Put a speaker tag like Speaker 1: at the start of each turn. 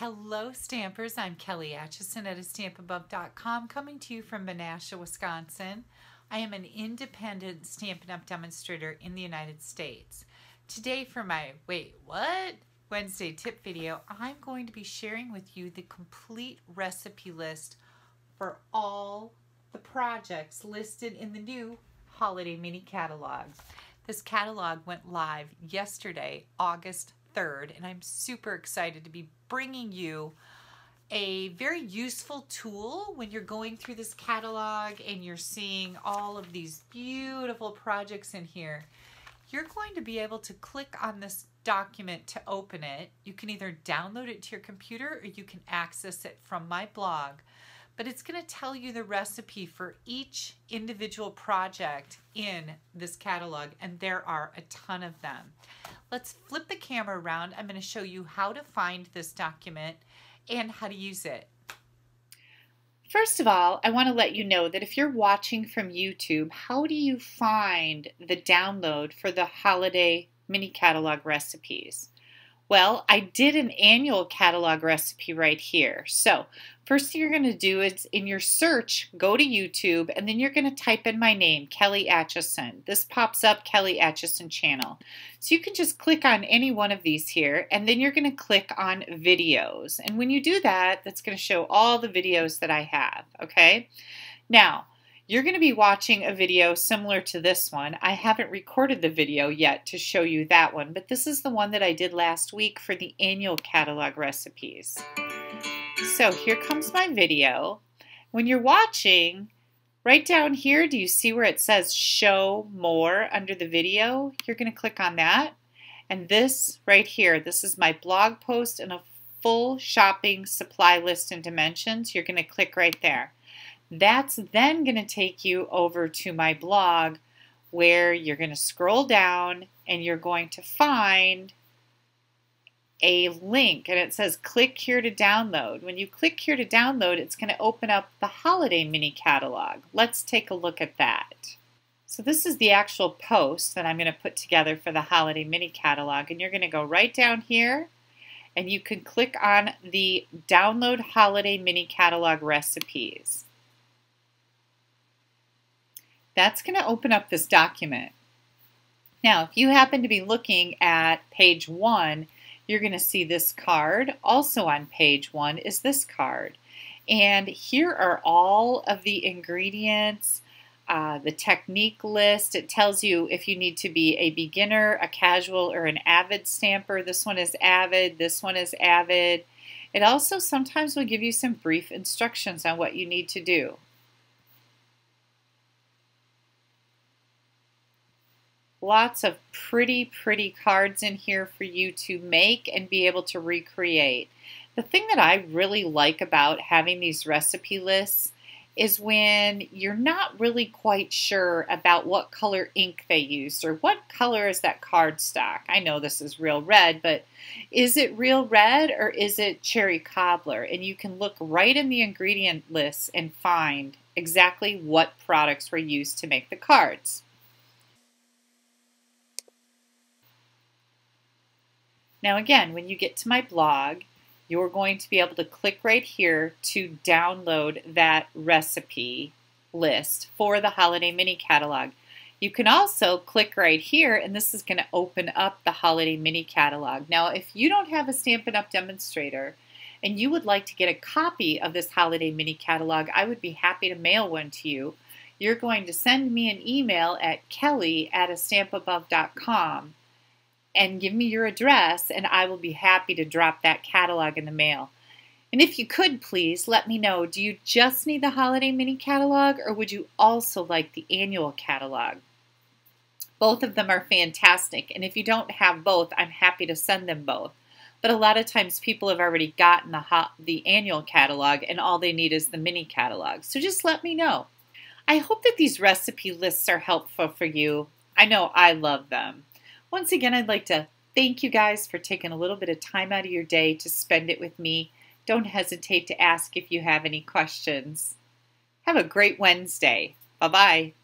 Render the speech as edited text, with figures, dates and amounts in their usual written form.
Speaker 1: Hello Stampers, I'm Kelly Atchison at astampabove.com coming to you from Menasha, Wisconsin. I am an independent Stampin' Up! Demonstrator in the United States. Today for my Wait What? Wednesday tip video, I'm going to be sharing with you the complete recipe list for all the projects listed in the new Holiday Mini Catalog. This catalog went live yesterday, August 3rd, and I'm super excited to be bringing you a very useful tool when you're going through this catalog and you're seeing all of these beautiful projects in here. You're going to be able to click on this document to open it. You can either download it to your computer or you can access it from my blog. But it's going to tell you the recipe for each individual project in this catalog, and there are a ton of them. Let's flip the camera around. I'm going to show you how to find this document and how to use it.
Speaker 2: First of all, I want to let you know that if you're watching from YouTube, how do you find the download for the Holiday Mini Catalog recipes? Well, I did an annual catalog recipe right here. So first thing you're going to do is in your search, go to YouTube, and then you're going to type in my name, Kelly Atchison. This pops up, Kelly Atchison channel. So you can just click on any one of these here, and then you're going to click on videos. And when you do that, that's going to show all the videos that I have, okay? Now, you're going to be watching a video similar to this one. I haven't recorded the video yet to show you that one, but this is the one that I did last week for the annual catalog recipes. So here comes my video. When you're watching, right down here, do you see where it says show more under the video? You're going to click on that. And this right here, this is my blog post and a full shopping supply list and dimensions. You're going to click right there. That's then going to take you over to my blog where you're going to scroll down and you're going to find a link, and it says click here to download. When you click here to download, it's going to open up the Holiday Mini Catalog. Let's take a look at that. So this is the actual post that I'm going to put together for the Holiday Mini Catalog, and you're going to go right down here and you can click on the Download Holiday Mini Catalog Recipes. That's going to open up this document. Now, if you happen to be looking at page 1, you're going to see this card. Also on page 1 is this card. And here are all of the ingredients, the technique list. It tells you if you need to be a beginner, a casual, or an avid stamper. This one is avid. This one is avid. It also sometimes will give you some brief instructions on what you need to do. Lots of pretty cards in here for you to make and be able to recreate. The thing that I really like about having these recipe lists is when you're not really quite sure about what color ink they used or what color is that cardstock. I know this is real red, but is it real red or is it cherry cobbler? And you can look right in the ingredient list and find exactly what products were used to make the cards. Now again, when you get to my blog, you're going to be able to click right here to download that recipe list for the Holiday Mini Catalog. You can also click right here and this is going to open up the Holiday Mini Catalog. Now if you don't have a Stampin' Up! Demonstrator and you would like to get a copy of this Holiday Mini Catalog, I would be happy to mail one to you. You're going to send me an email at kelly@astampabove.com. and give me your address and I will be happy to drop that catalog in the mail. And if you could please let me know, do you just need the Holiday Mini Catalog or would you also like the annual catalog? Both of them are fantastic, and if you don't have both, I'm happy to send them both. But a lot of times people have already gotten the annual catalog and all they need is the mini catalog. So just let me know. I hope that these recipe lists are helpful for you. I know I love them. Once again, I'd like to thank you guys for taking a little bit of time out of your day to spend it with me. Don't hesitate to ask if you have any questions. Have a great Wednesday. Bye-bye.